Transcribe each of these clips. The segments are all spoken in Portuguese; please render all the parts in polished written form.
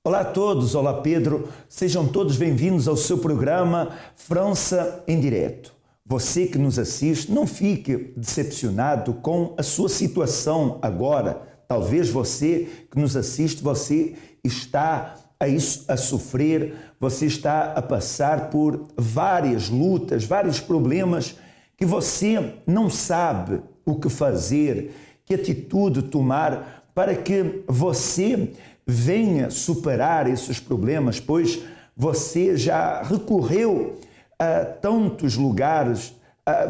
Olá a todos, olá Pedro, sejam todos bem-vindos ao seu programa França em Direto. Você que nos assiste, não fique decepcionado com a sua situação agora. Talvez você que nos assiste, você está a sofrer, você está a passar por várias lutas, vários problemas que você não sabe o que fazer, que atitude tomar para que você venha superar esses problemas, pois você já recorreu a tantos lugares,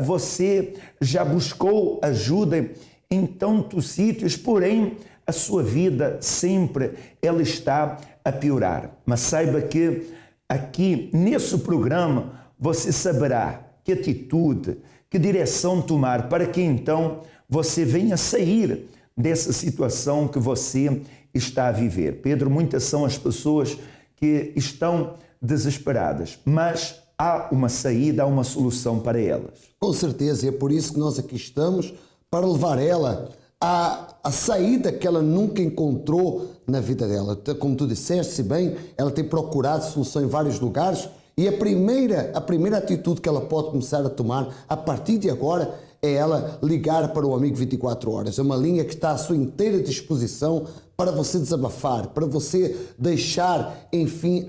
você já buscou ajuda em tantos sítios, porém a sua vida sempre ela está a piorar. Mas saiba que aqui nesse programa você saberá que atitude, que direção tomar para que então você venha sair dessa situação que você está a viver. Pedro, muitas são as pessoas que estão desesperadas, mas há uma saída, há uma solução para elas. Com certeza, e é por isso que nós aqui estamos, para levar ela à saída que ela nunca encontrou na vida dela. Como tu disseste bem, ela tem procurado solução em vários lugares e a primeira atitude que ela pode começar a tomar a partir de agora é ela ligar para o Amigo 24 Horas. É uma linha que está à sua inteira disposição para você desabafar, para você deixar, enfim,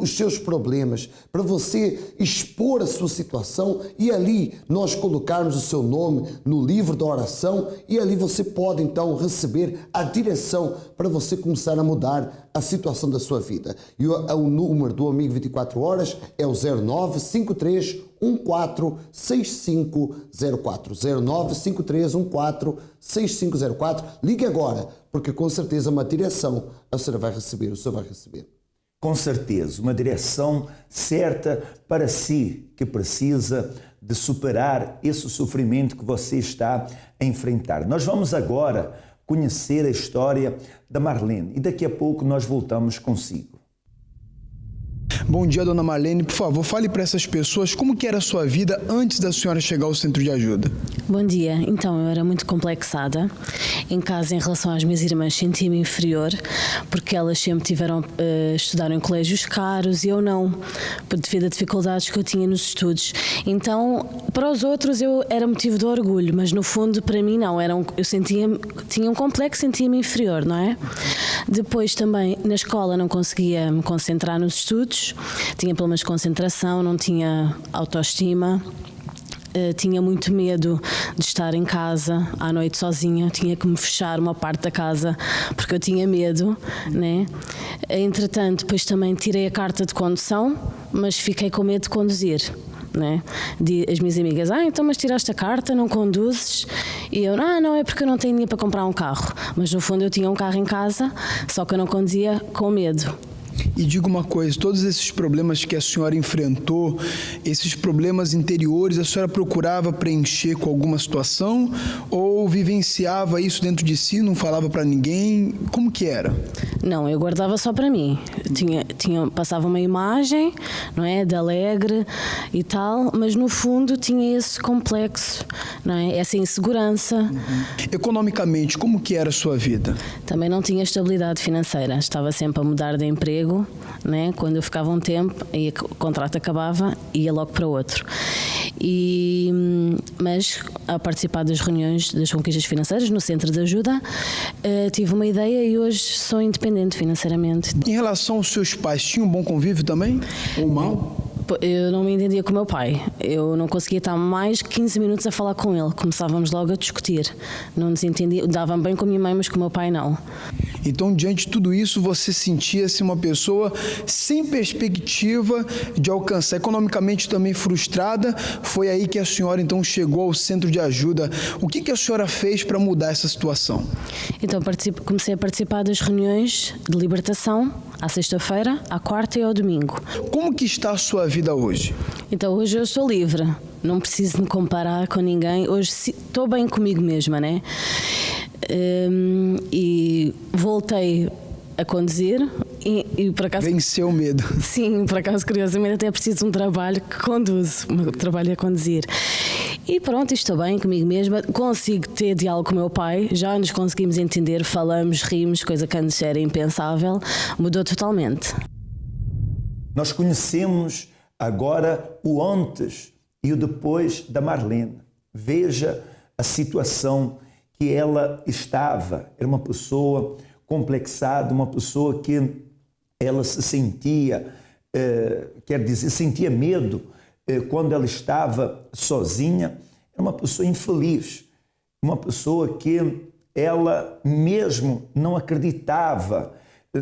os seus problemas, para você expor a sua situação e ali nós colocarmos o seu nome no livro da oração e ali você pode então receber a direção para você começar a mudar a situação da sua vida. E o número do Amigo 24 Horas é o 0953 146504. 0953146504. Ligue agora, porque com certeza uma direção a senhora vai receber, o senhor vai receber. Com certeza, uma direção certa para si que precisa de superar esse sofrimento que você está a enfrentar. Nós vamos agora conhecer a história da Marlene e daqui a pouco nós voltamos consigo. Bom dia, dona Marlene. Por favor, fale para essas pessoas como que era a sua vida antes da senhora chegar ao centro de ajuda. Bom dia. Então, eu era muito complexada. Em casa, em relação às minhas irmãs, sentia-me inferior, porque elas sempre estudaram em colégios caros e eu não, devido a dificuldades que eu tinha nos estudos. Então, para os outros eu era motivo de orgulho, mas no fundo, para mim não. Tinha um complexo, sentia-me inferior, não é? Depois também, na escola, não conseguia me concentrar nos estudos, tinha problemas de concentração, não tinha autoestima. Tinha muito medo de estar em casa à noite sozinha, tinha que me fechar uma parte da casa porque eu tinha medo, né? Entretanto, depois também tirei a carta de condução, mas fiquei com medo de conduzir, né? As minhas amigas, então mas tiraste a carta, não conduzes? E eu, não, é porque eu não tenho dinheiro para comprar um carro, mas no fundo eu tinha um carro em casa, só que eu não conduzia com medo. E diga uma coisa, todos esses problemas que a senhora enfrentou, esses problemas interiores, a senhora procurava preencher com alguma situação ou vivenciava isso dentro de si, não falava para ninguém? Como que era? Não, eu guardava só para mim. Passava uma imagem, não é, de alegre e tal, mas no fundo tinha esse complexo, não é, essa insegurança. Economicamente, como que era a sua vida? Também não tinha estabilidade financeira, estava sempre a mudar de emprego, né? Quando eu ficava um tempo e o contrato acabava, ia logo para outro. Mas a participar das reuniões das conquistas financeiras no Centro de Ajuda, tive uma ideia e hoje sou independente financeiramente. Em relação aos seus pais, tinham um bom convívio também? Ou mal? Eu não me entendia com o meu pai. Eu não conseguia estar mais 15 minutos a falar com ele. Começávamos logo a discutir. Não nos entendia. Dava-me bem com a minha mãe, mas com o meu pai não. Então, diante de tudo isso, você sentia-se uma pessoa sem perspectiva de alcançar, economicamente também frustrada. Foi aí que a senhora, então, chegou ao centro de ajuda. O que a senhora fez para mudar essa situação? Então, comecei a participar das reuniões de libertação, à sexta-feira, à quarta e ao domingo. Como que está a sua vida hoje? Então, hoje eu sou livre. Não preciso me comparar com ninguém. Hoje estou bem comigo mesma, né? E voltei a conduzir e por acaso... Venceu o medo. Sim, por acaso, curiosamente, até preciso de um trabalho que conduzo, um trabalho a conduzir. E pronto, estou bem comigo mesma, consigo ter diálogo com o meu pai, já nos conseguimos entender, falamos, rimos, coisa que antes era impensável, mudou totalmente. Nós conhecemos agora o antes e o depois da Marlene. Veja a situação que ela estava. Era uma pessoa complexada, uma pessoa que ela se sentia, sentia medo quando ela estava sozinha. Era uma pessoa infeliz, uma pessoa que ela mesmo não acreditava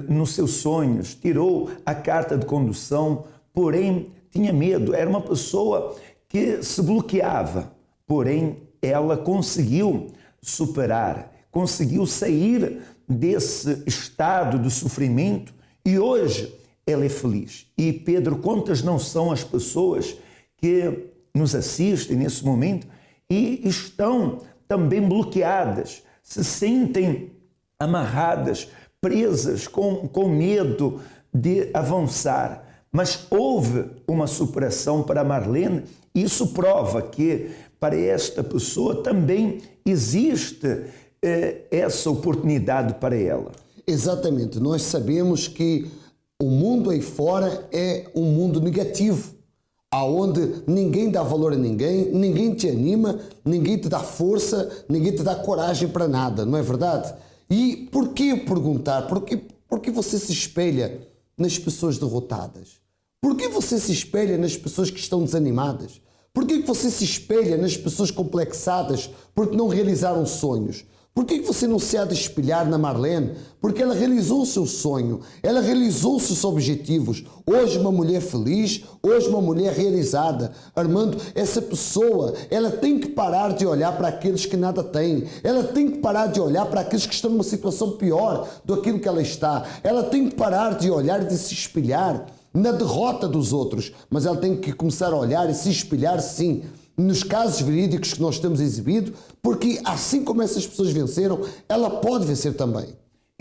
nos seus sonhos, tirou a carta de condução, porém tinha medo. Era uma pessoa que se bloqueava, porém ela conseguiu superar, conseguiu sair desse estado de sofrimento e hoje ela é feliz. E Pedro, quantas não são as pessoas que nos assistem nesse momento e estão também bloqueadas, se sentem amarradas, presas, com medo de avançar. Mas houve uma superação para a Marlene e isso prova que para esta pessoa também existe essa oportunidade para ela. Exatamente. Nós sabemos que o mundo aí fora é um mundo negativo, aonde ninguém dá valor a ninguém, ninguém te anima, ninguém te dá força, ninguém te dá coragem para nada, não é verdade? E por que perguntar? Por que você se espelha nas pessoas derrotadas? Por que você se espelha nas pessoas que estão desanimadas? Por que você se espelha nas pessoas complexadas porque não realizaram sonhos? Por que você não se há de espelhar na Marlene? Porque ela realizou o seu sonho, ela realizou os seus objetivos. Hoje uma mulher feliz, hoje uma mulher realizada. Armando, essa pessoa, ela tem que parar de olhar para aqueles que nada têm. Ela tem que parar de olhar para aqueles que estão numa situação pior do que ela está. Ela tem que parar de olhar e de se espelhar na derrota dos outros. Mas ela tem que começar a olhar e se espelhar, sim, nos casos verídicos que nós temos exibido, porque assim como essas pessoas venceram, ela pode vencer também.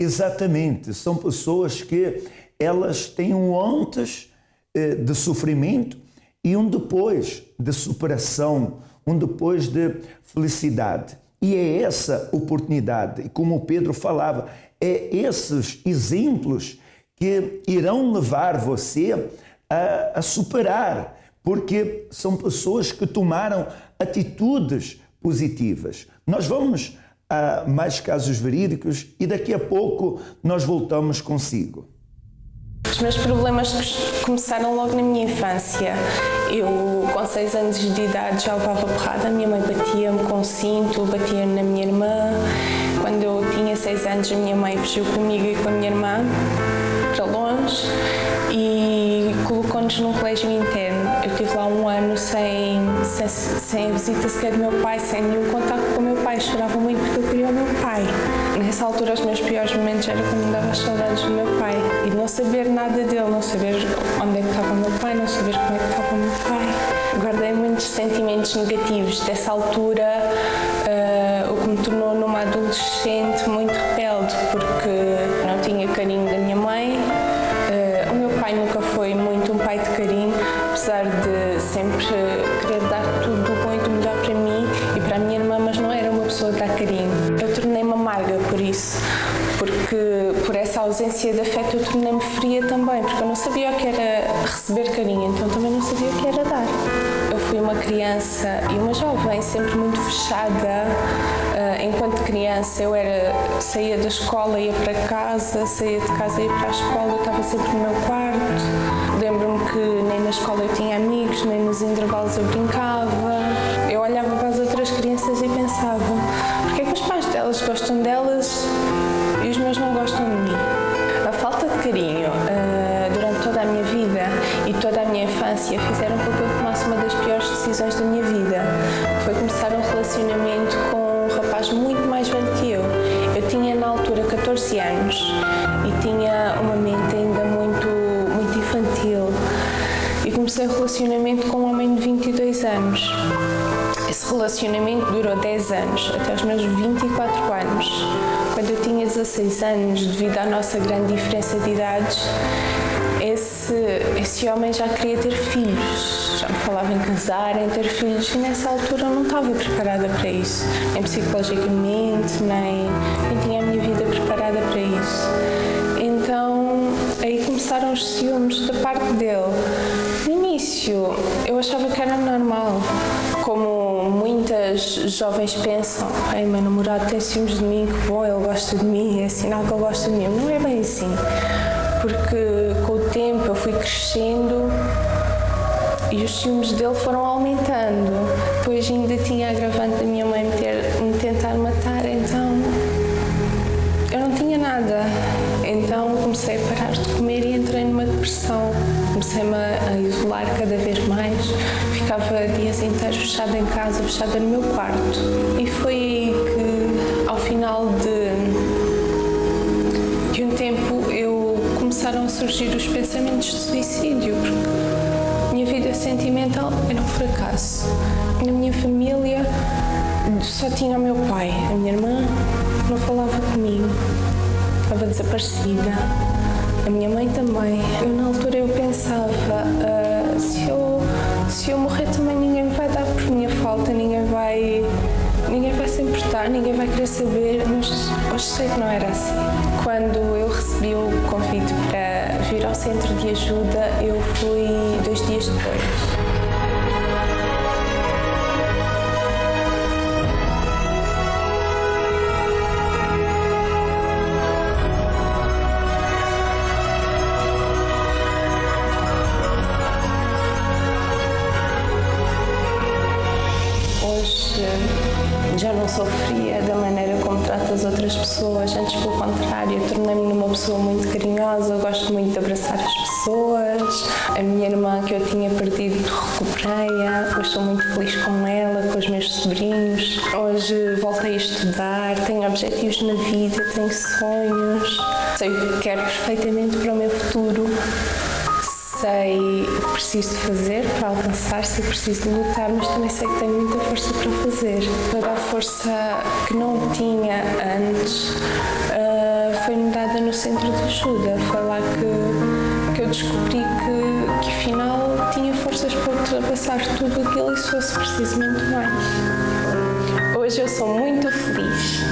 Exatamente, são pessoas que elas têm um antes de sofrimento e um depois de superação, um depois de felicidade. E é essa oportunidade, e como o Pedro falava, é esses exemplos que irão levar você a superar, porque são pessoas que tomaram atitudes positivas. Nós vamos a mais casos verídicos e daqui a pouco nós voltamos consigo. Os meus problemas começaram logo na minha infância. Eu, com 6 anos de idade, já levava porrada. A minha mãe batia-me com cinto, batia-me na minha irmã. Quando eu tinha 6 anos, a minha mãe fugiu comigo e com a minha irmã para longe e colocou-nos num colégio interno. Eu estive lá um ano sem a visita sequer do meu pai, sem nenhum contacto com o meu pai. Chorava muito porque eu queria o meu pai. Nessa altura, os meus piores momentos era quando me dava as saudades do meu pai. E não saber nada dele, não saber onde é que estava o meu pai, não saber como é que estava o meu pai. Guardei muitos sentimentos negativos dessa altura, o que me tornou numa adolescente muito rebelde, porque não tinha carinho da minha mãe. O meu pai nunca foi muito um pai de carinho, apesar de sempre querer dar tudo do bom e do melhor para mim e para a minha irmã, mas não era uma pessoa de dar carinho. Eu tornei-me amarga por isso, porque por essa ausência de afeto eu tornei-me fria também, porque eu não sabia o que era receber carinho, então também não sabia o que era dar. Eu fui uma criança e uma jovem sempre muito fechada. Enquanto criança eu saía da escola, ia para casa, saía de casa, ia para a escola, eu estava sempre no meu quarto. Lembro-me que nem na escola eu tinha amigos, nem nos intervalos eu brincava. Eu olhava para as outras crianças e pensava, porque é que os pais delas gostam delas e os meus não gostam de mim? A falta de carinho durante toda a minha vida e toda a minha infância fizeram com que eu tomasse uma das piores decisões da minha vida. Foi começar um relacionamento com um rapaz muito mais velho que eu. Eu tinha na altura 14 anos e tinha uma mente ainda muito infantil. E comecei um relacionamento com um homem de 22 anos. Esse relacionamento durou 10 anos, até os meus 24 anos. Quando eu tinha 16 anos, devido à nossa grande diferença de idades, esse esse homem já queria ter filhos, já me falava em casar, em ter filhos, e nessa altura eu não estava preparada para isso, nem psicologicamente, nem tinha a minha vida preparada para isso. Então, aí começaram os ciúmes da parte dele. No início, eu achava que era normal, como muitas jovens pensam: ai, meu namorado tem ciúmes de mim, que bom, ele gosta de mim, é sinal que ele gosta de mim. Não é bem assim, porque com o tempo eu fui crescendo e os ciúmes dele foram aumentando. Depois ainda tinha a agravante da minha mãe me tentar matar, então eu não tinha nada. Então comecei a parar de comer e entrei numa depressão. Comecei-me a isolar cada vez mais. Ficava dias inteiros fechada em casa, fechada no meu quarto. E foi aí que, ao final de um tempo, começaram a surgir os pensamentos de suicídio, porque a minha vida sentimental era um fracasso. Na minha família só tinha o meu pai. A minha irmã não falava comigo, estava desaparecida. A minha mãe também. Na altura eu pensava, se eu morrer também ninguém vai dar por minha falta, ninguém vai se importar, ninguém vai querer saber, mas hoje sei que não era assim. Quando eu recebi o convite para vir ao centro de ajuda, eu fui 2 dias depois. Já não sofria da maneira como trato as outras pessoas, antes pelo contrário, tornei-me numa pessoa muito carinhosa, gosto muito de abraçar as pessoas. A minha irmã que eu tinha perdido, recuperei-a, hoje estou muito feliz com ela, com os meus sobrinhos. Hoje voltei a estudar, tenho objetivos na vida, tenho sonhos, sei o que quero perfeitamente para o meu futuro. Sei o que preciso de fazer para alcançar, sei que preciso de lutar, mas também sei que tenho muita força para fazer. Toda a força que não tinha antes foi-me dada no centro de ajuda. Foi lá que eu descobri que afinal tinha forças para ultrapassar tudo aquilo e se fosse preciso muito mais. Hoje eu sou muito feliz.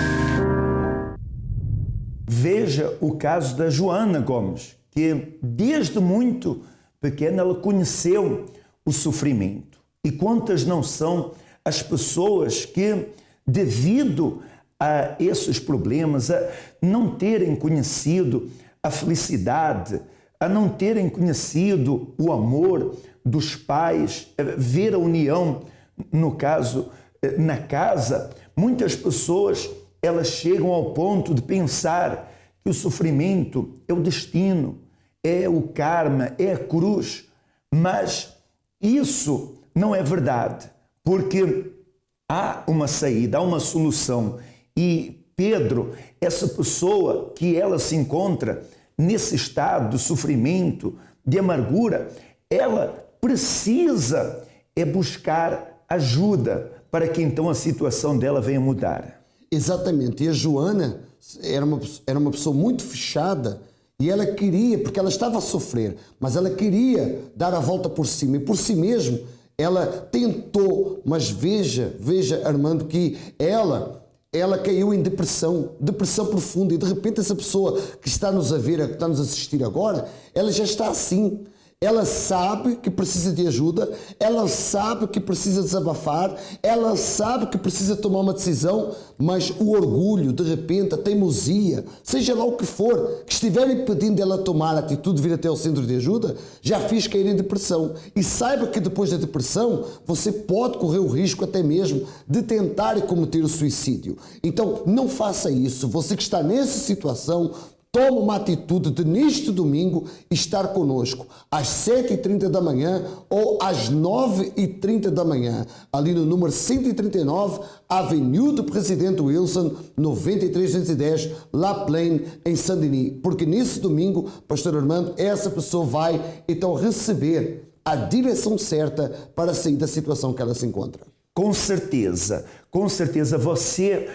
Veja o caso da Joana Gomes, que desde muito pequena ela conheceu o sofrimento. E quantas não são as pessoas que, devido a esses problemas, a não terem conhecido a felicidade, a não terem conhecido o amor dos pais, ver a união, no caso, na casa, muitas pessoas elas chegam ao ponto de pensar que o sofrimento é o destino, é o karma, é a cruz. Mas isso não é verdade, porque há uma saída, há uma solução. E Pedro, essa pessoa que ela se encontra nesse estado de sofrimento, de amargura, ela precisa buscar ajuda para que então a situação dela venha mudar. Exatamente. E a Joana era uma pessoa muito fechada. E ela queria, porque ela estava a sofrer, mas ela queria dar a volta por cima. E por si mesmo, ela tentou, mas veja Armando, que ela caiu em depressão profunda. E de repente essa pessoa que está-nos a ver, que está-nos a assistir agora, ela já está assim. Ela sabe que precisa de ajuda, ela sabe que precisa desabafar, ela sabe que precisa tomar uma decisão, mas o orgulho, de repente, a teimosia, seja lá o que for, que estiverem pedindo ela tomar a atitude de vir até ao centro de ajuda, já fiz cair em depressão. E saiba que depois da depressão, você pode correr o risco até mesmo de tentar cometer o suicídio. Então, não faça isso. Você que está nessa situação, toma uma atitude de, neste domingo, estar conosco às 7h30 da manhã ou às 9h30 da manhã, ali no número 139, Avenue do Presidente Wilson, 93210, La Plaine, em Saint-Denis. Porque nesse domingo, Pastor Armando, essa pessoa vai então receber a direção certa para sair da situação que ela se encontra. Com certeza você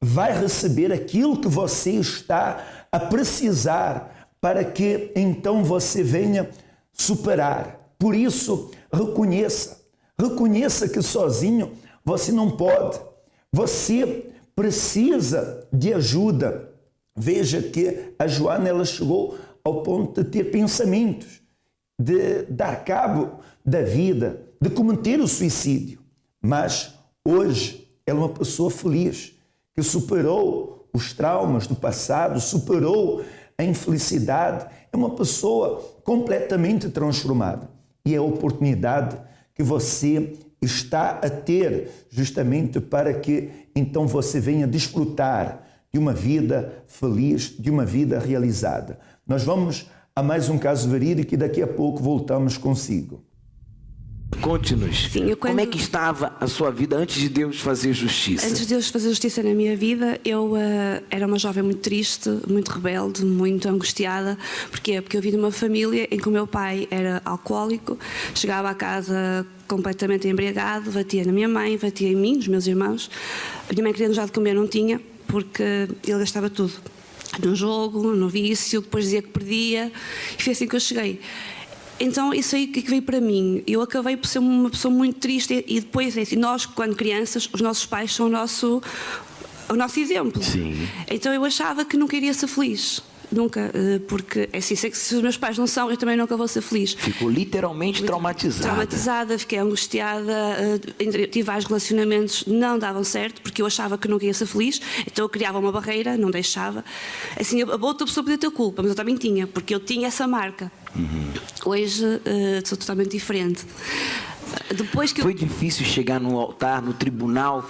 vai receber aquilo que você está a precisar para que então você venha superar. Por isso, reconheça que sozinho você não pode. Você precisa de ajuda. Veja que a Joana, ela chegou ao ponto de ter pensamentos, de dar cabo da vida, de cometer o suicídio. Mas hoje ela é uma pessoa feliz, que superou os traumas do passado, superou a infelicidade. É uma pessoa completamente transformada. E é a oportunidade que você está a ter justamente para que então você venha desfrutar de uma vida feliz, de uma vida realizada. Nós vamos a mais um caso verídico e daqui a pouco voltamos consigo. Conte-nos, como é que estava a sua vida antes de Deus fazer justiça? Antes de Deus fazer justiça na minha vida, eu era uma jovem muito triste, muito rebelde, muito angustiada. Porquê? Porque eu vim de uma família em que o meu pai era alcoólico, chegava à casa completamente embriagado, batia na minha mãe, batia em mim, nos meus irmãos. A minha mãe queria nos dar de comer, não tinha, porque ele gastava tudo. No jogo, no vício, depois dizia que perdia, e foi assim que eu cheguei. Então isso aí que veio para mim, eu acabei por ser uma pessoa muito triste e depois é assim, nós quando crianças, os nossos pais são o nosso exemplo. Sim. Então eu achava que nunca iria ser feliz, nunca, porque é assim, sei que se os meus pais não são, eu também nunca vou ser feliz. Ficou literalmente traumatizada. Fiquei angustiada, tive vários relacionamentos, não davam certo, porque eu achava que nunca ia ser feliz, então eu criava uma barreira, não deixava. Assim, a outra pessoa podia ter culpa, mas eu também tinha, porque eu tinha essa marca. Hoje sou totalmente diferente. Depois que foi difícil chegar no altar, no tribunal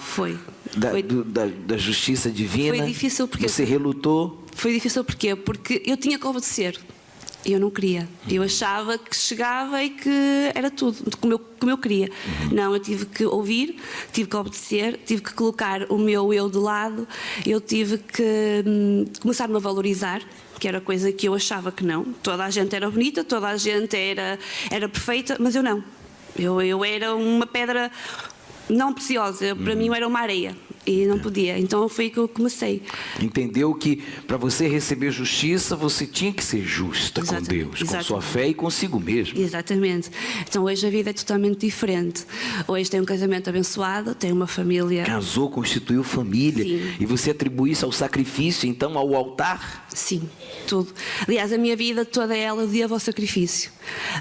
da justiça divina? Foi difícil porque você relutou? Foi difícil porque eu tinha que obedecer. Eu não queria. Eu achava que chegava e que era tudo como eu queria. Não, eu tive que ouvir, tive que obedecer, tive que colocar o meu eu de lado, eu tive que começar-me a valorizar, que era coisa que eu achava que não. Toda a gente era bonita, toda a gente era perfeita, mas eu não. Eu era uma pedra não preciosa, para mim eu era uma areia. E não podia, então foi que eu comecei. Entendeu que para você receber justiça, você tinha que ser justa com Deus, com sua fé e consigo mesmo. Exatamente. Então hoje a vida é totalmente diferente. Hoje tem um casamento abençoado, tem uma família... Casou, constituiu família. Sim. E você atribui isso ao sacrifício, então ao altar? Sim, tudo. Aliás, a minha vida, toda ela, eu devo ao sacrifício.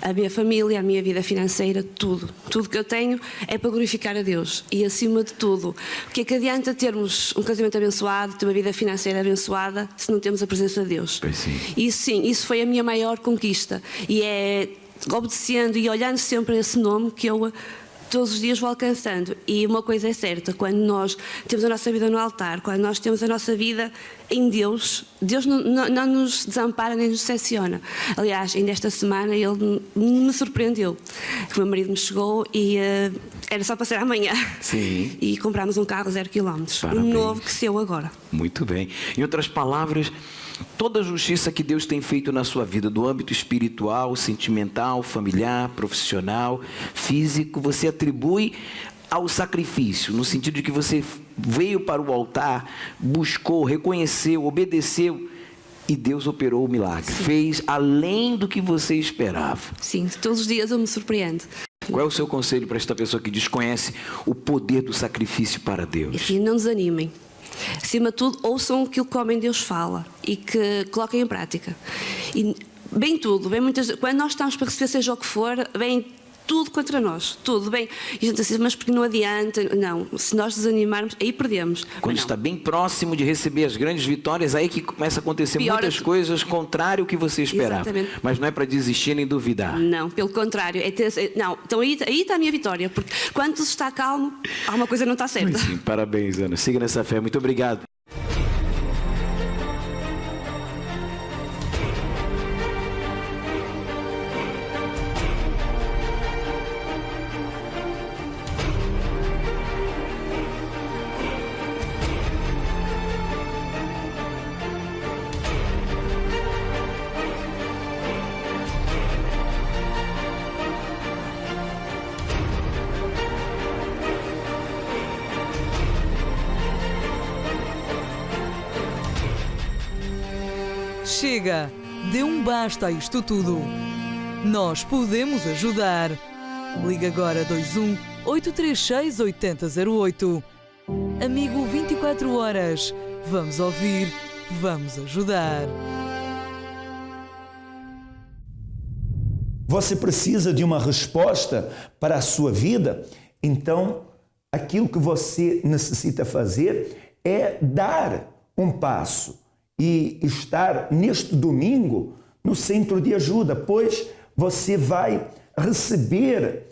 A minha família, a minha vida financeira, tudo. Tudo que eu tenho é para glorificar a Deus. E acima de tudo, porque é que adianta termos um casamento abençoado, ter uma vida financeira abençoada, se não temos a presença de Deus? Pois sim. Isso sim, isso foi a minha maior conquista. E é obedecendo e olhando sempre a esse nome que eu todos os dias vou alcançando. E uma coisa é certa, quando nós temos a nossa vida no altar, quando nós temos a nossa vida em Deus, Deus não nos desampara nem nos decepciona. Aliás, ainda esta semana ele me surpreendeu. O meu marido me chegou e era só para ser amanhã. Sim. E comprámos um carro 0 km. Um novo que saiu agora. Muito bem. Em outras palavras, toda a justiça que Deus tem feito na sua vida, do âmbito espiritual, sentimental, familiar, profissional, físico, você atribui ao sacrifício, no sentido de que você veio para o altar, buscou, reconheceu, obedeceu e Deus operou o milagre. Sim. Fez além do que você esperava. Sim, todos os dias eu me surpreendo. Qual é o seu conselho para esta pessoa que desconhece o poder do sacrifício para Deus? Assim, não desanimem. Acima de tudo, ouçam aquilo que o homem Deus fala e que coloquem em prática. E bem tudo, bem muitas, quando nós estamos para receber seja o que for, vem tudo contra nós, tudo bem. E a gente diz, mas porque não adianta? Não, se nós desanimarmos, aí perdemos. Quando está bem próximo de receber as grandes vitórias, aí que começa a acontecer muitas coisas contrário ao que você esperava. Exatamente. Mas não é para desistir nem duvidar. Não, pelo contrário. Não, então aí está a minha vitória, porque quando se está calmo, alguma coisa não está certa. Sim, parabéns, Ana. Siga nessa fé. Muito obrigado. Chega, dê um basta a isto tudo. Nós podemos ajudar. Liga agora 21 836 8008. Amigo 24 horas. Vamos ouvir, vamos ajudar. Você precisa de uma resposta para a sua vida? Então, aquilo que você necessita fazer é dar um passo e estar neste domingo no centro de ajuda, pois você vai receber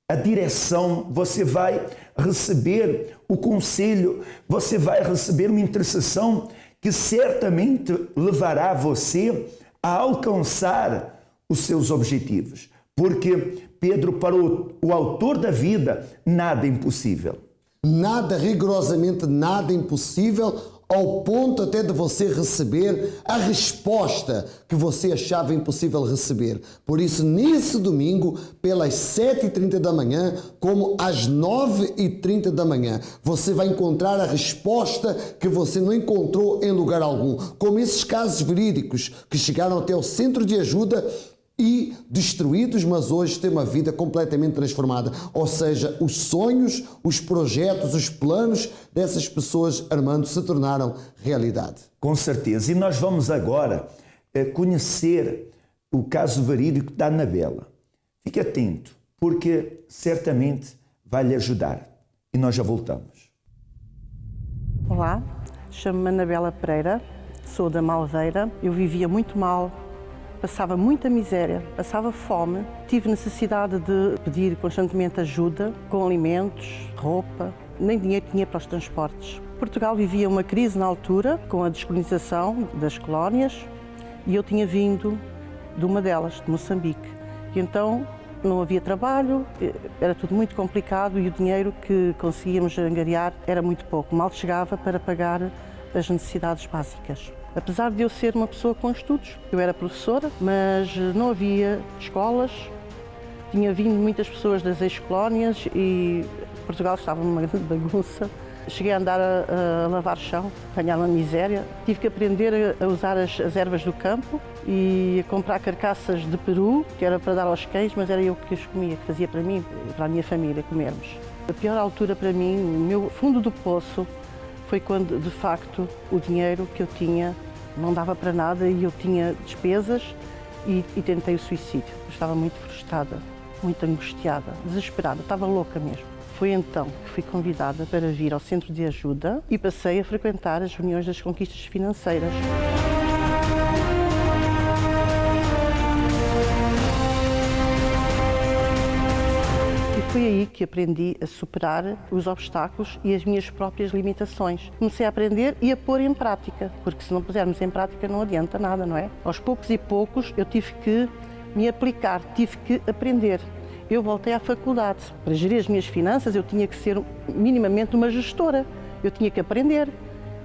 a direção, você vai receber o conselho, você vai receber uma intercessão que certamente levará você a alcançar os seus objetivos. Porque, Pedro, para o autor da vida, nada é impossível. Nada, rigorosamente nada impossível, ao ponto até de você receber a resposta que você achava impossível receber. Por isso, nesse domingo, pelas 7h30 da manhã, como às 9h30 da manhã, você vai encontrar a resposta que você não encontrou em lugar algum. Como esses casos verídicos que chegaram até o centro de ajuda e destruídos, mas hoje têm uma vida completamente transformada. Ou seja, os sonhos, os projetos, os planos dessas pessoas, Armando, se tornaram realidade. Com certeza. E nós vamos agora conhecer o caso verídico da Anabela. Fique atento, porque certamente vai lhe ajudar. E nós já voltamos. Olá, chamo-me Anabela Pereira, sou da Malveira. Eu vivia muito mal. Passava muita miséria, passava fome, tive necessidade de pedir constantemente ajuda com alimentos, roupa, nem dinheiro tinha para os transportes. Portugal vivia uma crise na altura com a descolonização das colónias e eu tinha vindo de uma delas, de Moçambique. E então não havia trabalho, era tudo muito complicado e o dinheiro que conseguíamos angariar era muito pouco, mal chegava para pagar as necessidades básicas. Apesar de eu ser uma pessoa com estudos, eu era professora, mas não havia escolas, tinha vindo muitas pessoas das ex-colónias e Portugal estava numa grande bagunça. Cheguei a andar a lavar chão, ganhava miséria. Tive que aprender a usar as ervas do campo e a comprar carcaças de peru, que era para dar aos cães, mas era eu que as comia, que fazia para mim e para a minha família comermos. A pior altura para mim, o meu fundo do poço, foi quando, de facto, o dinheiro que eu tinha não dava para nada e eu tinha despesas e tentei o suicídio. Eu estava muito frustrada, muito angustiada, desesperada, estava louca mesmo. Foi então que fui convidada para vir ao centro de ajuda e passei a frequentar as reuniões das conquistas financeiras. Foi aí que aprendi a superar os obstáculos e as minhas próprias limitações. Comecei a aprender e a pôr em prática, porque se não pusermos em prática não adianta nada, não é? Aos poucos e poucos eu tive que me aplicar, tive que aprender. Eu voltei à faculdade. Para gerir as minhas finanças eu tinha que ser minimamente uma gestora. Eu tinha que aprender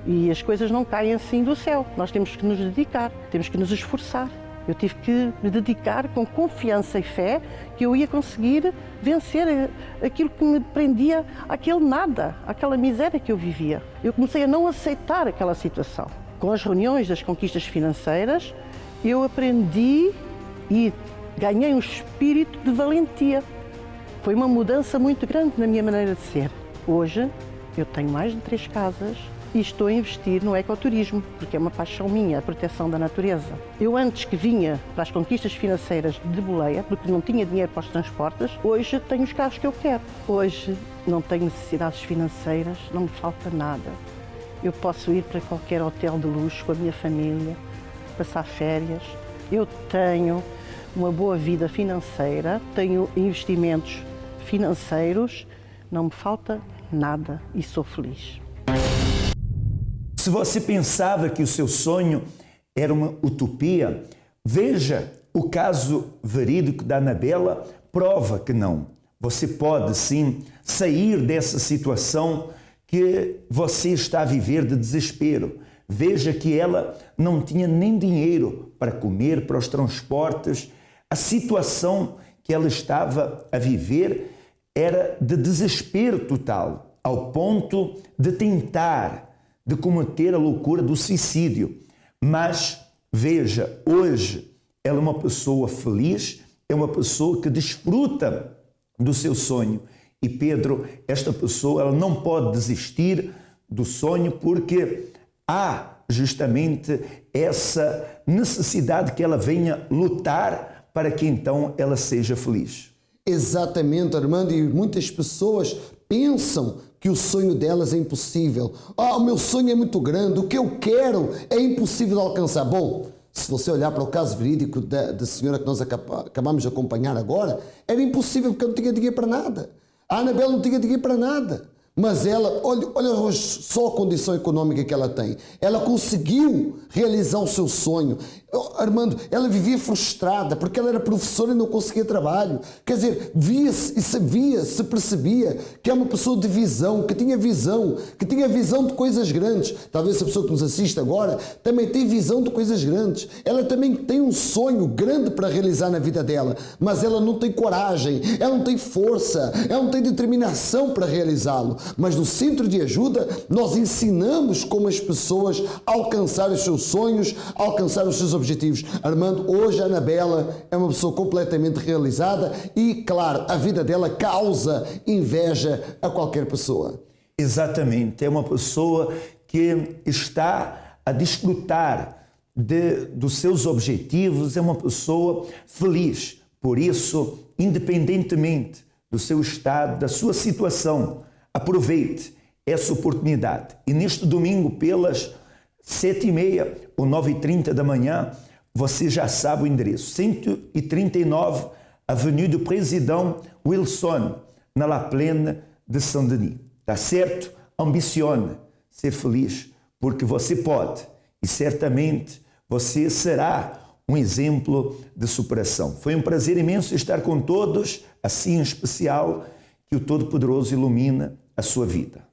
e as coisas não caem assim do céu. Nós temos que nos dedicar, temos que nos esforçar. Eu tive que me dedicar com confiança e fé que eu ia conseguir vencer aquilo que me prendia àquele nada, àquela miséria que eu vivia. Eu comecei a não aceitar aquela situação. Com as reuniões das conquistas financeiras, eu aprendi e ganhei um espírito de valentia. Foi uma mudança muito grande na minha maneira de ser. Hoje, eu tenho mais de 3 casas e estou a investir no ecoturismo, porque é uma paixão minha, a proteção da natureza. Eu antes que vinha para as conquistas financeiras de boleia, porque não tinha dinheiro para os transportes, hoje tenho os carros que eu quero. Hoje não tenho necessidades financeiras, não me falta nada. Eu posso ir para qualquer hotel de luxo com a minha família, passar férias. Eu tenho uma boa vida financeira, tenho investimentos financeiros, não me falta nada e sou feliz. Se você pensava que o seu sonho era uma utopia, veja o caso verídico da Anabela, prova que não. Você pode sim sair dessa situação que você está a viver de desespero. Veja que ela não tinha nem dinheiro para comer, para os transportes. A situação que ela estava a viver era de desespero total, ao ponto de tentar de cometer a loucura do suicídio. Mas, veja, hoje ela é uma pessoa feliz é uma pessoa que desfruta do seu sonho. E Pedro, esta pessoa, ela não pode desistir do sonho porque há justamente essa necessidade que ela venha lutar para que então ela seja feliz. Exatamente, Armando, e muitas pessoas pensam que o sonho delas é impossível. O meu sonho é muito grande, o que eu quero é impossível de alcançar. Bom, se você olhar para o caso verídico da senhora que nós acabamos de acompanhar agora, era impossível porque não tinha dinheiro para nada. A Anabela não tinha dinheiro para nada. Mas ela, olha hoje só a condição econômica que ela tem. Ela conseguiu realizar o seu sonho. Armando, ela vivia frustrada porque ela era professora e não conseguia trabalho. Quer dizer, via-se e sabia, se percebia que é uma pessoa de visão, que tinha visão de coisas grandes. Talvez a pessoa que nos assiste agora também tem visão de coisas grandes. Ela também tem um sonho grande para realizar na vida dela, mas ela não tem coragem, ela não tem força, ela não tem determinação para realizá-lo. Mas no Centro de Ajuda, nós ensinamos como as pessoas alcançar os seus sonhos, alcançar os seus objetivos. Armando, hoje a Anabela é uma pessoa completamente realizada e, claro, a vida dela causa inveja a qualquer pessoa. Exatamente, é uma pessoa que está a desfrutar dos seus objetivos, é uma pessoa feliz. Por isso, independentemente do seu estado, da sua situação, aproveite essa oportunidade. E neste domingo, pelas 7h30 ou 9h30 da manhã, você já sabe o endereço. 139 Avenue do Président Wilson, na La Plaine de Saint-Denis. Tá certo? Ambicione ser feliz, porque você pode. E certamente você será um exemplo de superação. Foi um prazer imenso estar com todos, assim em especial, que o Todo-Poderoso ilumina a sua vida.